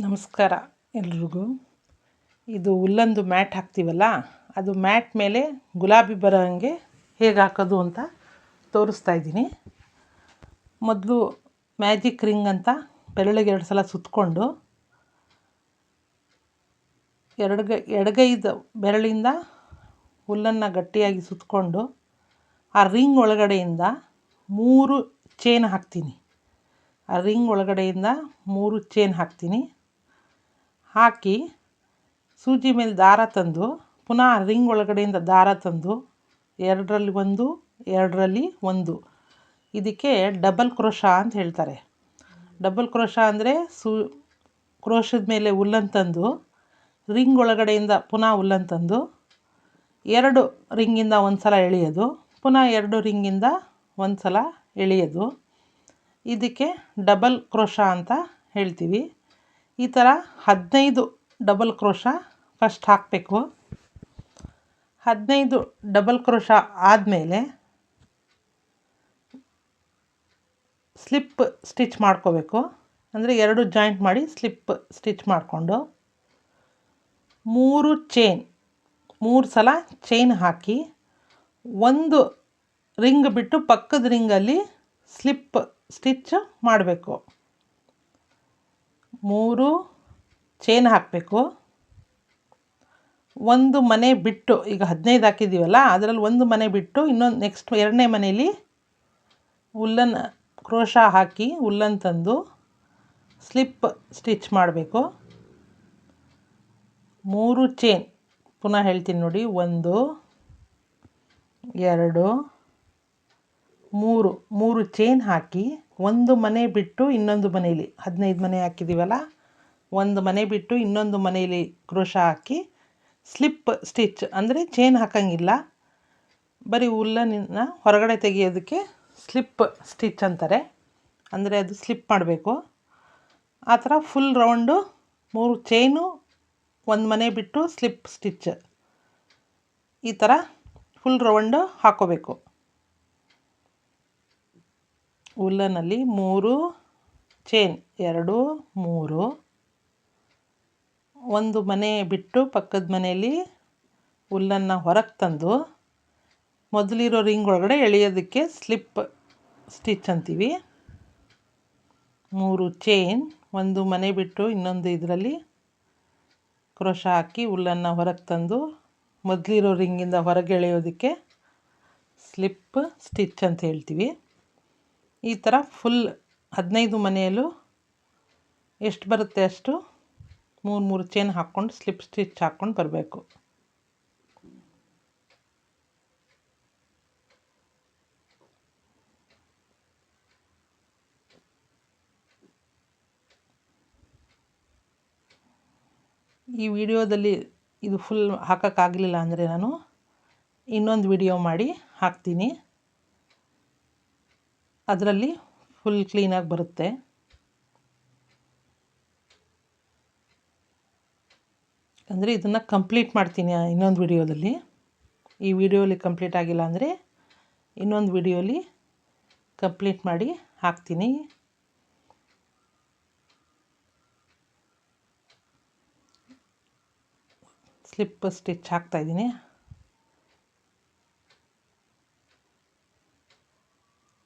ನಮಸ್ಕಾರ ಎಲ್ರಿಗೂ. ಇದು ಹುಲ್ಲಂದು ಮ್ಯಾಟ್ ಹಾಕ್ತೀವಲ್ಲ, ಅದು ಮ್ಯಾಟ್ ಮೇಲೆ ಗುಲಾಬಿ ಬರೋ ಹಾಗೆ ಹೇಗೆ ಹಾಕೋದು ಅಂತ ತೋರಿಸ್ತಾ ಇದ್ದೀನಿ. ಮೊದಲು ಮ್ಯಾಜಿಕ್ ರಿಂಗ್ ಅಂತ ಬೆರಳಿಗೆ 2 ಸಲ ಸುತ್ತಕೊಂಡು ಎಡಗೈದ ಬೆರಳಿಂದ ಹುಲ್ಲನ್ನು ಗಟ್ಟಿಯಾಗಿ ಸುತ್ತಕೊಂಡು ಆ ರಿಂಗ್ ಒಳಗಡೆಯಿಂದ 3 ಚೈನ್ ಹಾಕ್ತೀನಿ. ಆ ರಿಂಗ್ ಒಳಗಡೆಯಿಂದ 3 ಚೈನ್ ಹಾಕ್ತೀನಿ. ಹಾಕಿ ಸೂಜಿ ಮೇಲೆ ದಾರ ತಂದು ಪುನಃ ರಿಂಗ್ ಒಳಗಡೆಯಿಂದ ದಾರ ತಂದು 2ರಲ್ಲಿ 1, 2ರಲ್ಲಿ 1, ಇದಕ್ಕೆ ಡಬಲ್ ಕ್ರೋಶಾ ಅಂತ ಹೇಳ್ತಾರೆ. ಡಬಲ್ ಕ್ರೋಶಾ ಅಂದರೆ ಕ್ರೋಶದ ಮೇಲೆ ಹುಲ್ಲನ್ನು ತಂದು ರಿಂಗ್ ಒಳಗಡೆಯಿಂದ ಪುನಃ ಹುಲ್ಲನ್ನು ತಂದು 2 ರಿಂಗಿಂದ ಒಂದು ಸಲ ಎಳೆಯೋದು, ಪುನಃ 2 ರಿಂಗಿಂದ ಒಂದು ಸಲ ಎಳೆಯೋದು. ಇದಕ್ಕೆ ಡಬಲ್ ಕ್ರೋಶಾ ಅಂತ ಹೇಳ್ತೀವಿ. ಈ ಥರ 15 ಡಬಲ್ ಕ್ರೋಶಾ ಫಸ್ಟ್ ಹಾಕಬೇಕು. 15 ಡಬಲ್ ಕ್ರೋಶಾ ಆದಮೇಲೆ ಸ್ಲಿಪ್ ಸ್ಟಿಚ್ ಮಾಡ್ಕೋಬೇಕು. ಅಂದರೆ 2 ಜಾಯಿಂಟ್ ಮಾಡಿ ಸ್ಲಿಪ್ ಸ್ಟಿಚ್ ಮಾಡಿಕೊಂಡು 3 ಸಲ ಚೈನ್ ಹಾಕಿ 1 ರಿಂಗ್ ಬಿಟ್ಟು ಪಕ್ಕದ ರಿಂಗಲ್ಲಿ ಸ್ಲಿಪ್ ಸ್ಟಿಚ್ ಮಾಡಬೇಕು. 3 ಚೈನ್ ಹಾಕಬೇಕು. 1 ಮನೆ ಬಿಟ್ಟು, ಈಗ 15 ಹಾಕಿದ್ದೀವಲ್ಲ, ಅದರಲ್ಲಿ 1 ಮನೆ ಬಿಟ್ಟು ಇನ್ನೊಂದು ನೆಕ್ಸ್ಟ್ 2ನೇ ಮನೆಯಲ್ಲಿ ಹುಲ್ಲನ್ನು ಕ್ರೋಶಾ ಹಾಕಿ ಹುಲ್ಲನ್ನು ತಂದು ಸ್ಲಿಪ್ ಸ್ಟಿಚ್ ಮಾಡಬೇಕು. 3 ಚೈನ್, ಪುನಃ ಹೇಳ್ತೀನಿ ನೋಡಿ, 1 2 3 ಚೈನ್ ಹಾಕಿ 1 ಮನೆ ಬಿಟ್ಟು ಇನ್ನೊಂದು ಮನೆಯಲ್ಲಿ, 15 ಮನೆ ಹಾಕಿದ್ದೀವಲ್ಲ, 1 ಮನೆ ಬಿಟ್ಟು ಇನ್ನೊಂದು ಮನೆಯಲ್ಲಿ ಕ್ರೋಶಾ ಹಾಕಿ ಸ್ಲಿಪ್ ಸ್ಟಿಚ್, ಅಂದರೆ ಚೈನ್ ಹಾಕಂಗಿಲ್ಲ, ಬರೀ ಹುಲ್ಲನ್ನು ಹೊರಗಡೆ ತೆಗೆಯೋದಕ್ಕೆ ಸ್ಲಿಪ್ ಸ್ಟಿಚ್ ಅಂತಾರೆ. ಅಂದರೆ ಅದು ಸ್ಲಿಪ್ ಮಾಡಬೇಕು. ಆ ಥರ ಫುಲ್ ರೌಂಡು 3 ಚೈನು 1 ಮನೆ ಬಿಟ್ಟು ಸ್ಲಿಪ್ ಸ್ಟಿಚ್, ಈ ಥರ ಫುಲ್ ರೌಂಡು ಹಾಕೋಬೇಕು. ಹುಲ್ಲನಲ್ಲಿ 3 ಚೈನ್, 2 3, 1 ಮನೆ ಬಿಟ್ಟು ಪಕ್ಕದ ಮನೆಯಲ್ಲಿ ಹುಲ್ಲನ್ನು ಹೊರಗೆ ತಂದು ಮೊದಲಿರೋ ರಿಂಗ್ ಒಳಗಡೆ ಎಳೆಯೋದಕ್ಕೆ ಸ್ಲಿಪ್ ಸ್ಟಿಚ್ ಅಂತೀವಿ. 3 ಚೈನ್, 1 ಮನೆ ಬಿಟ್ಟು ಇನ್ನೊಂದು ಇದರಲ್ಲಿ ಕ್ರೋಶಾ ಹಾಕಿ ಹುಲ್ಲನ್ನು ಹೊರಗೆ ತಂದು ಮೊದಲಿರೋ ರಿಂಗಿಂದ ಹೊರಗೆ ಎಳೆಯೋದಕ್ಕೆ ಸ್ಲಿಪ್ ಸ್ಟಿಚ್ ಅಂತ ಹೇಳ್ತೀವಿ. ಈ ಥರ ಫುಲ್ 15 ಮನೆಯಲ್ಲೂ ಎಷ್ಟು ಬರುತ್ತೆ ಅಷ್ಟು 3 ಚೈನ್ ಹಾಕ್ಕೊಂಡು ಸ್ಲಿಪ್ ಸ್ಟಿಚ್ ಹಾಕ್ಕೊಂಡು ಬರಬೇಕು. ಈ ವಿಡಿಯೋದಲ್ಲಿ ಇದು ಫುಲ್ ಹಾಕೋಕ್ಕಾಗಲಿಲ್ಲ ಅಂದರೆ ನಾನು ಇನ್ನೊಂದು ವಿಡಿಯೋ ಮಾಡಿ ಹಾಕ್ತೀನಿ, ಅದರಲ್ಲಿ ಫುಲ್ ಕ್ಲೀನಾಗಿ ಬರುತ್ತೆ. ಅಂದರೆ ಇದನ್ನು ಕಂಪ್ಲೀಟ್ ಮಾಡ್ತೀನಿ ಇನ್ನೊಂದು ವಿಡಿಯೋದಲ್ಲಿ. ಈ ವಿಡಿಯೋಲಿ ಕಂಪ್ಲೀಟ್ ಆಗಿಲ್ಲ ಅಂದರೆ ಇನ್ನೊಂದು ವಿಡಿಯೋಲಿ ಕಂಪ್ಲೀಟ್ ಮಾಡಿ ಹಾಕ್ತೀನಿ. ಸ್ಲಿಪ್ ಸ್ಟಿಚ್ ಹಾಕ್ತಾಯಿದ್ದೀನಿ.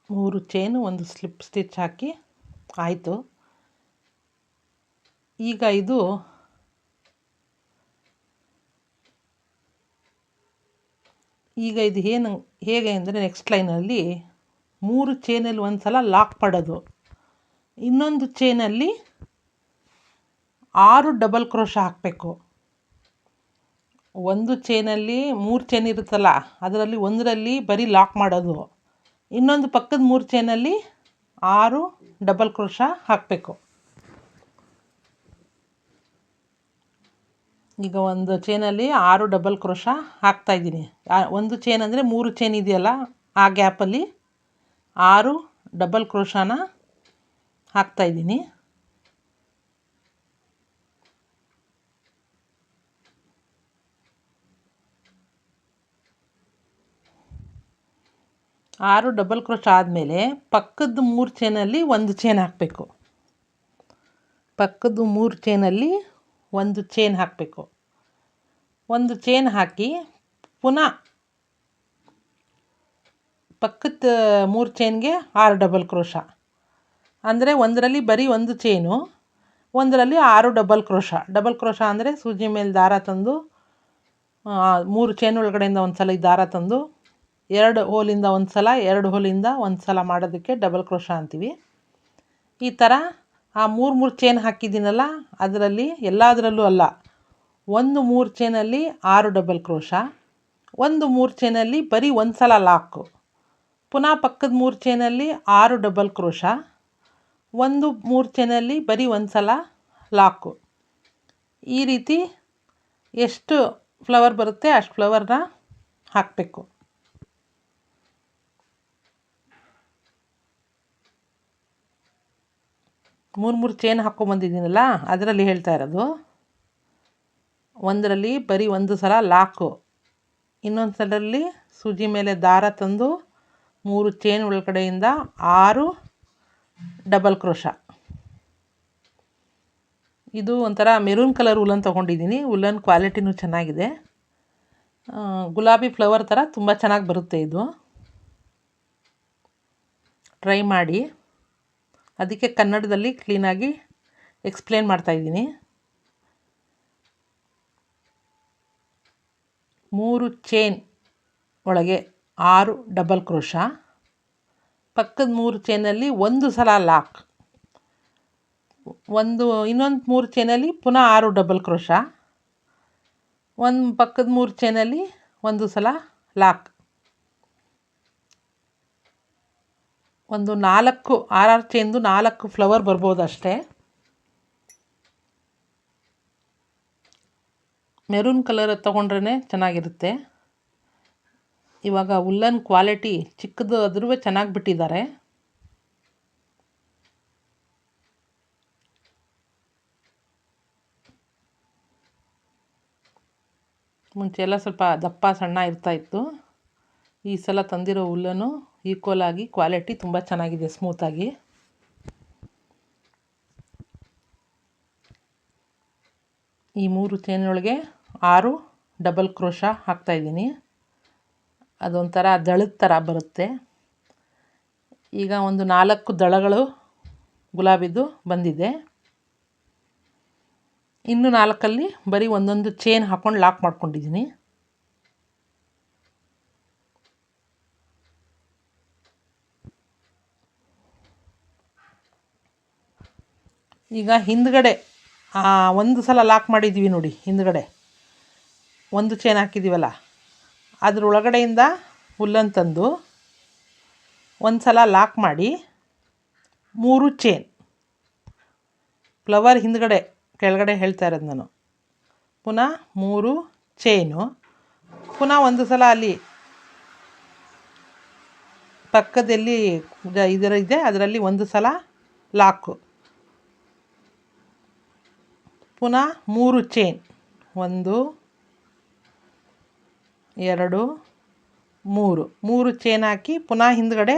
3 ಚೈನು 1 ಸ್ಲಿಪ್ ಸ್ಟಿಚ್ ಹಾಕಿ ಆಯಿತು. ಈಗ ಇದು ಹೇಗೆ ಅಂದರೆ ನೆಕ್ಸ್ಟ್ ಲೈನಲ್ಲಿ 3 ಚೈನಲ್ಲಿ ಒಂದು ಸಲ ಲಾಕ್ ಮಾಡೋದು, ಇನ್ನೊಂದು ಚೈನಲ್ಲಿ 6 ಡಬಲ್ ಕ್ರೋಶಾ ಹಾಕಬೇಕು. ಒಂದು ಚೈನಲ್ಲಿ 3 ಚೈನ್ ಇರುತ್ತಲ್ಲ, ಅದರಲ್ಲಿ ಒಂದರಲ್ಲಿ ಬರೀ ಲಾಕ್ ಮಾಡೋದು, ಇನ್ನೊಂದು ಪಕ್ಕದ 3 ಚೈನಲ್ಲಿ 6 ಡಬಲ್ ಕ್ರೋಶಾ ಹಾಕಬೇಕು. ಈಗ ಒಂದು ಚೈನಲ್ಲಿ 6 ಡಬಲ್ ಕ್ರೋಶಾ ಹಾಕ್ತಾಯಿದ್ದೀನಿ. ಒಂದು ಚೈನ್ ಅಂದರೆ 3 ಚೈನ್ ಇದೆಯಲ್ಲ, ಆ ಗ್ಯಾಪಲ್ಲಿ 6 ಡಬಲ್ ಕ್ರೋಶಾನ ಹಾಕ್ತಾಯಿದ್ದೀನಿ. ಆರು ಡಬಲ್ ಕ್ರೋಶಾ ಆದಮೇಲೆ ಪಕ್ಕದ 3 ಚೈನಲ್ಲಿ 1 ಚೈನ್ ಹಾಕಬೇಕು. ಪಕ್ಕದ 3 ಚೈನಲ್ಲಿ ಒಂದು ಚೈನ್ ಹಾಕಬೇಕು. ಒಂದು ಚೈನ್ ಹಾಕಿ ಪುನಃ ಪಕ್ಕದ 3 ಚೈನ್ಗೆ 6 ಡಬಲ್ ಕ್ರೋಶ. ಅಂದರೆ ಒಂದರಲ್ಲಿ ಬರೀ ಒಂದು ಚೈನು, ಒಂದರಲ್ಲಿ 6 ಡಬಲ್ ಕ್ರೋಶ. ಡಬಲ್ ಕ್ರೋಶ ಅಂದರೆ ಸೂಜಿ ಮೇಲೆ ದಾರ ತಂದು 3 ಚೈನ್ ಒಳಗಡೆಯಿಂದ ಒಂದು ಸಲ ಈ ದಾರ ತಂದು 2 ಹೋಲಿಂದ ಒಂದು ಸಲ, 2 ಹೋಲಿಂದ ಒಂದು ಸಲ ಮಾಡೋದಕ್ಕೆ ಡಬಲ್ ಕ್ರೋಶ ಅಂತೀವಿ. ಈ ಥರ ಆ 3 ಚೈನ್ ಹಾಕಿದ್ದೀನಲ್ಲ, ಅದರಲ್ಲಿ ಎಲ್ಲದರಲ್ಲೂ ಅಲ್ಲ, ಒಂದು 3 ಚೈನಲ್ಲಿ 6 ಡಬಲ್ ಕ್ರೋಶ, ಒಂದು 3 ಚೈನಲ್ಲಿ ಬರೀ ಒಂದು ಸಲ ಲಾಕು, ಪುನಃ ಪಕ್ಕದ 3 ಚೈನಲ್ಲಿ 6 ಡಬಲ್ ಕ್ರೋಶ, ಒಂದು 3 ಚೈನಲ್ಲಿ ಬರೀ ಒಂದು ಸಲ ಲಾಕು. ಈ ರೀತಿ ಎಷ್ಟು ಫ್ಲವರ್ ಬರುತ್ತೆ ಅಷ್ಟು ಫ್ಲವರ್ನ ಹಾಕಬೇಕು. ಮೂರು ಚೈನ್ ಹಾಕ್ಕೊಂಬಂದಿದ್ದೀನಲ್ಲ, ಅದರಲ್ಲಿ ಹೇಳ್ತಾ ಇರೋದು. ಒಂದರಲ್ಲಿ ಬರೀ ಒಂದು ಸಲ ಲಾಕು, ಇನ್ನೊಂದು ಸಲದಲ್ಲಿ ಸೂಜಿ ಮೇಲೆ ದಾರ ತಂದು 3 ಚೈನ್ ಒಳಗಡೆಯಿಂದ 6 ಡಬಲ್ ಕ್ರೋಶ. ಇದು ಒಂಥರ ಮೆರೂನ್ ಕಲರ್ ಉಲ್ಲನ್ ತೊಗೊಂಡಿದ್ದೀನಿ. ಉಲ್ಲನ್ ಕ್ವಾಲಿಟಿನೂ ಚೆನ್ನಾಗಿದೆ. ಗುಲಾಬಿ ಫ್ಲವರ್ ಥರ ತುಂಬ ಚೆನ್ನಾಗಿ ಬರುತ್ತೆ ಇದು. ಟ್ರೈ ಮಾಡಿ. ಅದಕ್ಕೆ ಕನ್ನಡದಲ್ಲಿ ಕ್ಲೀನಾಗಿ ಎಕ್ಸ್ಪ್ಲೇನ್ ಮಾಡ್ತಾಯಿದ್ದೀನಿ. 3 ಚೈನ್ ಒಳಗೆ 6 ಡಬಲ್ ಕ್ರೋಶ, ಪಕ್ಕದ 3 ಚೈನಲ್ಲಿ ಒಂದು ಸಲ ಲಾಕ್, ಇನ್ನೊಂದು 3 ಚೈನಲ್ಲಿ ಪುನಃ 6 ಡಬಲ್ ಕ್ರೋಶ, ಒಂದು ಪಕ್ಕದ 3 ಚೈನಲ್ಲಿ ಒಂದು ಸಲ ಲಾಕ್. ಒಂದು 6 ಚೈನ್ದು 4 ಫ್ಲವರ್ ಬರ್ಬೋದು ಅಷ್ಟೇ. ಮೆರೂನ್ ಕಲರ್ ತೊಗೊಂಡ್ರೇ ಚೆನ್ನಾಗಿರುತ್ತೆ. ಇವಾಗ ಉಲ್ಲನ್ ಕ್ವಾಲಿಟಿ ಚಿಕ್ಕದು ಆದ್ರೂ ಚೆನ್ನಾಗಿ ಬಿಟ್ಟಿದ್ದಾರೆ. ಮುಂಚೆ ಎಲ್ಲ ಸ್ವಲ್ಪ ದಪ್ಪ ಸಣ್ಣ ಇರ್ತಾಯಿತ್ತು. ಈ ಸಲ ತಂದಿರೋ ಉಲ್ಲನು ಈಕ್ವಲ್ ಆಗಿ ಕ್ವಾಲಿಟಿ ತುಂಬ ಚೆನ್ನಾಗಿದೆ, ಸ್ಮೂತಾಗಿ. ಈ 3 ಚೈನೊಳಗೆ 6 ಡಬಲ್ ಕ್ರೋಶ ಹಾಕ್ತಾಯಿದ್ದೀನಿ. ಅದೊಂಥರ ದಳದ ಥರ ಬರುತ್ತೆ. ಈಗ ಒಂದು 4 ದಳಗಳು ಗುಲಾಬಿದು ಬಂದಿದೆ. ಇನ್ನು 4ಅಲ್ಲಿ ಬರೀ ಒಂದೊಂದು ಚೈನ್ ಹಾಕ್ಕೊಂಡು ಲಾಕ್ ಮಾಡ್ಕೊಂಡಿದ್ದೀನಿ. ಈಗ ಹಿಂದ್ಗಡೆ ಒಂದು ಸಲ ಲಾಕ್ ಮಾಡಿದ್ದೀವಿ ನೋಡಿ, ಹಿಂದ್ಗಡೆ ಒಂದು ಚೈನ್ ಹಾಕಿದ್ದೀವಲ್ಲ, ಅದ್ರೊಳಗಡೆಯಿಂದ ಉಲ್ಲನ್ ತಂದು ಒಂದು ಸಲ ಲಾಕ್ ಮಾಡಿ 3 ಚೈನ್ ಫ್ಲವರ್ ಹಿಂದ್ಗಡೆ ಕೆಳಗಡೆ ಹೇಳ್ತಾ ಇರೋದು ನಾನು. ಪುನಃ 3 ಚೈನು, ಪುನಃ ಒಂದು ಸಲ ಅಲ್ಲಿ ಪಕ್ಕದಲ್ಲಿ ಇದರ ಇದೆ ಅದರಲ್ಲಿ ಒಂದು ಸಲ ಲಾಕು, ಪುನಃ 3 ಚೈನ್, 1 2 3 ಚೈನ್ ಹಾಕಿ ಪುನಃ ಹಿಂದ್ಗಡೆ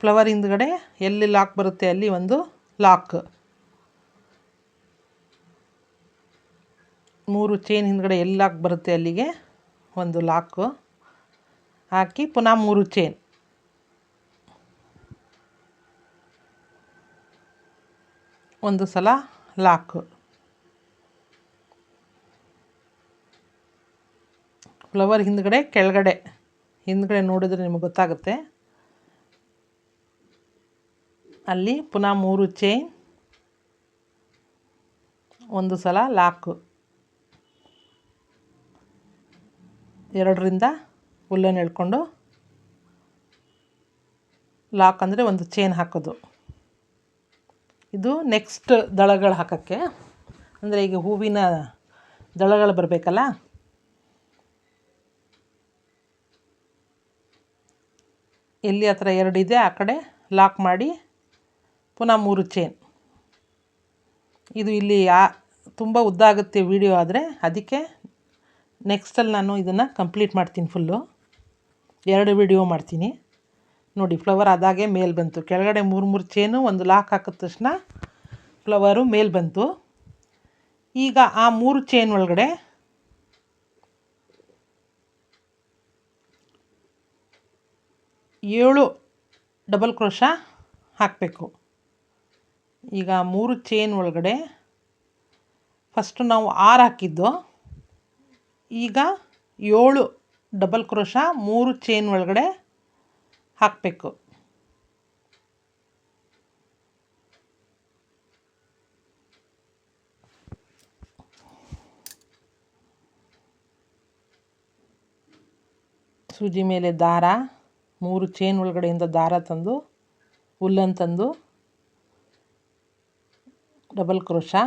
ಫ್ಲವರ್ ಹಿಂದ್ಗಡೆ ಎಲ್ಲಿ ಲಾಕ್ ಬರುತ್ತೆ ಅಲ್ಲಿ ಒಂದು ಲಾಕ್, 3 ಚೈನ್ ಹಿಂದ್ಗಡೆ ಎಲ್ಲಿ ಲಾಕ್ ಬರುತ್ತೆ ಅಲ್ಲಿಗೆ ಒಂದು ಲಾಕು ಹಾಕಿ ಪುನಃ 3 ಚೈನ್, ಒಂದು ಸಲ ಲಾಕು. ಫ್ಲವರ್ ಕೆಳಗಡೆ ಹಿಂದ್ಗಡೆ ನೋಡಿದ್ರೆ ನಿಮಗೆ ಗೊತ್ತಾಗುತ್ತೆ. ಅಲ್ಲಿ ಪುನಃ 3 ಚೈನ್, ಒಂದು ಸಲ ಲಾಕು, 2ರಿಂದ ಉಲ್ಲನ್ ಎಳ್ಕೊಂಡು ಲಾಕ್ ಅಂದರೆ ಒಂದು ಚೈನ್ ಹಾಕೋದು. ಇದು ನೆಕ್ಸ್ಟ್ ದಳಗಳು ಹಾಕೋಕ್ಕೆ, ಅಂದರೆ ಈಗ ಹೂವಿನ ದಳಗಳು ಬರಬೇಕಲ್ಲ, ಎಲ್ಲಿ ಆ ಥರ 2 ಇದೆ ಆ ಕಡೆ ಲಾಕ್ ಮಾಡಿ ಪುನಃ 3 ಚೈನ್. ಇದು ಇಲ್ಲಿ ತುಂಬ ಉದ್ದ ಆಗುತ್ತೆ ವಿಡಿಯೋ ಆದರೆ, ಅದಕ್ಕೆ ನೆಕ್ಸ್ಟಲ್ಲಿ ನಾನು ಇದನ್ನು ಕಂಪ್ಲೀಟ್ ಮಾಡ್ತೀನಿ. ಫುಲ್ಲು 2 ವಿಡಿಯೋ ಮಾಡ್ತೀನಿ. ನೋಡಿ ಫ್ಲವರ್ ಆದಾಗೆ ಮೇಲೆ ಬಂತು. ಕೆಳಗಡೆ 3 ಚೇನು ಒಂದು ಲಾಕ್ ಹಾಕಿದ ತಕ್ಷಣ ಫ್ಲವರು ಮೇಲೆ ಬಂತು. ಈಗ ಆ 3 ಚೇನ್ ಒಳಗಡೆ 7 ಡಬಲ್ ಕ್ರೋಶಾ ಹಾಕಬೇಕು. ಈಗ 3 ಚೇನ್ ಒಳಗಡೆ ಫಸ್ಟು ನಾವು 6 ಹಾಕಿದ್ದು, ಈಗ 7 ಡಬಲ್ ಕ್ರೋಶಾ 3 ಚೇನ್ ಒಳಗಡೆ ಹಾಕಬೇಕು. ಸೂಜಿ ಮೇಲೆ ದಾರ, 3 ಚೇನ್ ಒಳಗಡೆಯಿಂದ ದಾರ ತಂದು ಉಲ್ಲನ್ ತಂದು ಡಬಲ್ ಕ್ರೋಶಾ,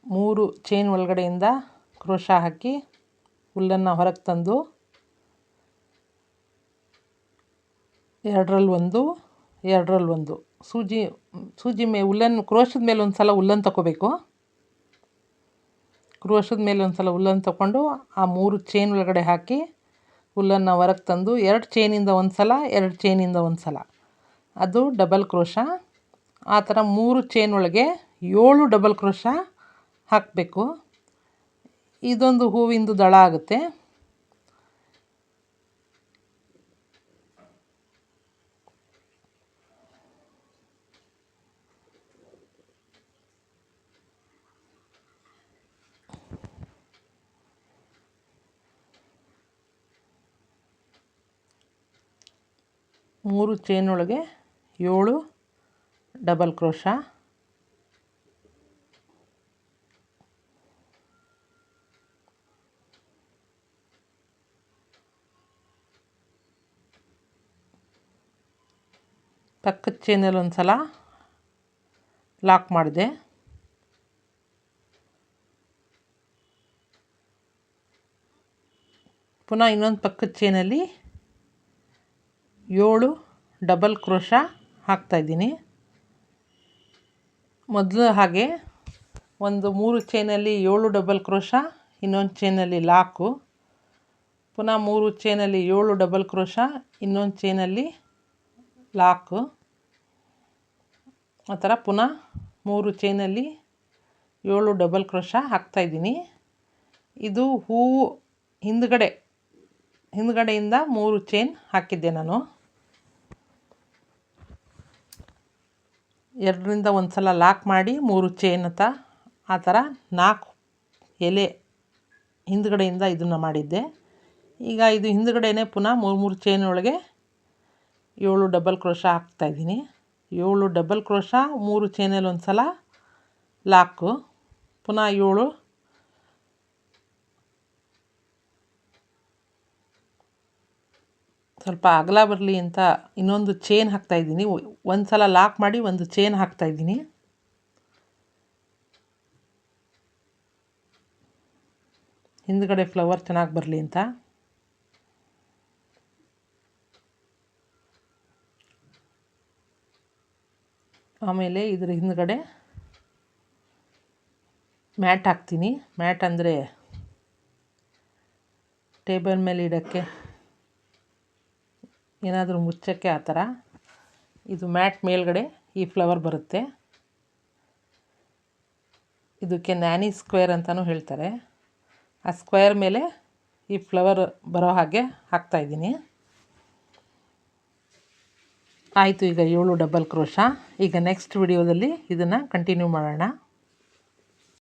3 ಚೇನ್ ಒಳಗಡೆಯಿಂದ ಕ್ರೋಶಾ ಹಾಕಿ ಉಲ್ಲನ್ನು ಹೊರಗೆ ತಂದು 2ರಲ್ಲಿ 1 2ರಲ್ಲಿ 1 ಸೂಜಿ ಉಲ್ಲನ್ ಕ್ರೋಶದ ಮೇಲೆ ಒಂದು ಸಲ ಉಲ್ಲನ್ ತಗೋಬೇಕು. ಕ್ರೋಶದ ಮೇಲೆ ಒಂದು ಸಲ ಉಲ್ಲನ್ ತಗೊಂಡು ಆ 3 ಚೇನ್ ಒಳಗಡೆ ಹಾಕಿ ಉಲ್ಲನ್ನು ಹೊರಗೆ ತಂದು 2 ಚೇನಿಂದ ಒಂದು ಸಲ 2 ಚೇನಿಂದ ಒಂದು ಸಲ, ಅದು ಡಬಲ್ ಕ್ರೋಶಾ. ಆ ಥರ 3 ಚೇನ್ ಒಳಗೆ 7 ಡಬಲ್ ಕ್ರೋಶಾ ಹಾಕಬೇಕು. ಇದೊಂದು ಹೂವಿಂದು ದಳ ಆಗುತ್ತೆ. ಮೂರು ಚೇನ್ ಒಳಗೆ 7 ಡಬಲ್ ಕ್ರೋಶಾ, ಪಕ್ಕದ ಚೇನಲ್ಲಿ ಒಂದು ಸಲ ಲಾಕ್ ಮಾಡಿದೆ. ಪುನಃ ಇನ್ನೊಂದು ಪಕ್ಕದ ಚೇನಲ್ಲಿ 7 ಡಬಲ್ ಕ್ರೋಶಾ ಹಾಕ್ತಾಯಿದ್ದೀನಿ. ಮೊದಲು ಹಾಗೆ ಒಂದು 3 ಚೇನಲ್ಲಿ 7 ಡಬಲ್ ಕ್ರೋಶಾ, ಇನ್ನೊಂದು ಚೇನಲ್ಲಿ ಲಾಕು, ಪುನಃ 3 ಚೇನಲ್ಲಿ 7 ಡಬಲ್ ಕ್ರೋಶಾ, ಇನ್ನೊಂದು ಚೇನಲ್ಲಿ ಲಾಕು, ಆ ಥರ ಪುನಃ 3 ಚೇನಲ್ಲಿ 7 ಡಬಲ್ ಕ್ರೋಶಾ ಹಾಕ್ತಾಯಿದ್ದೀನಿ. ಇದು ಹೂವು ಹಿಂದ್ಗಡೆಯಿಂದ 3 ಚೇನ್ ಹಾಕಿದ್ದೆ ನಾನು. 2ರಿಂದ ಒಂದು ಸಲ ಲಾಕ್ ಮಾಡಿ 3 ಚೇನ್ ಆ ಥರ 4 ಎಲೆ ಹಿಂದ್ಗಡೆಯಿಂದ ಇದನ್ನು ಮಾಡಿದ್ದೆ. ಈಗ ಇದು ಹಿಂದ್ಗಡೆನೇ ಪುನಃ 3 ಚೇನ್ ಒಳಗೆ 7 ಡಬಲ್ ಕ್ರೋಶಾ ಹಾಕ್ತಾಯಿದ್ದೀನಿ. 7 ಡಬಲ್ ಕ್ರೋಶಾ 3 ಚೇನಲ್ಲಿ ಒಂದು ಸಲ ಲಾಕು, ಪುನಃ 7 ಸ್ವಲ್ಪ ಅಗಲ ಬರಲಿ ಅಂತ ಇನ್ನೊಂದು ಚೇನ್ ಹಾಕ್ತಾಯಿದ್ದೀನಿ. ಒಂದು ಸಲ ಲಾಕ್ ಮಾಡಿ ಒಂದು ಚೇನ್ ಹಾಕ್ತಾಯಿದ್ದೀನಿ. ಹಿಂದ್ಗಡೆ ಫ್ಲವರ್ ಚೆನ್ನಾಗಿ ಬರಲಿ ಅಂತ. ಆಮೇಲೆ ಇದ್ರ ಹಿಂದ್ಗಡೆ ಮ್ಯಾಟ್ ಹಾಕ್ತೀನಿ. ಮ್ಯಾಟ್ ಅಂದರೆ ಟೇಬಲ್ ಮೇಲೆ ಇಡೋಕ್ಕೆ, ಏನಾದರೂ ಮುಚ್ಚೋಕ್ಕೆ, ಆ ಥರ. ಇದು ಮ್ಯಾಟ್ ಮೇಲ್ಗಡೆ ಈ ಫ್ಲವರ್ ಬರುತ್ತೆ. ಇದಕ್ಕೆ ನ್ಯಾನಿ ಸ್ಕ್ವೇರ್ ಅಂತಲೂ ಹೇಳ್ತಾರೆ. ಆ ಸ್ಕ್ವೇರ್ ಮೇಲೆ ಈ ಫ್ಲವರ್ ಬರೋ ಹಾಗೆ ಹಾಕ್ತಾಯಿದ್ದೀನಿ. ಆಯಿತು, ಈಗ 7 ಡಬಲ್ ಕ್ರೋಶಾ. ಈಗ ನೆಕ್ಸ್ಟ್ ವಿಡಿಯೋದಲ್ಲಿ ಇದನ್ನು ಕಂಟಿನ್ಯೂ ಮಾಡೋಣ.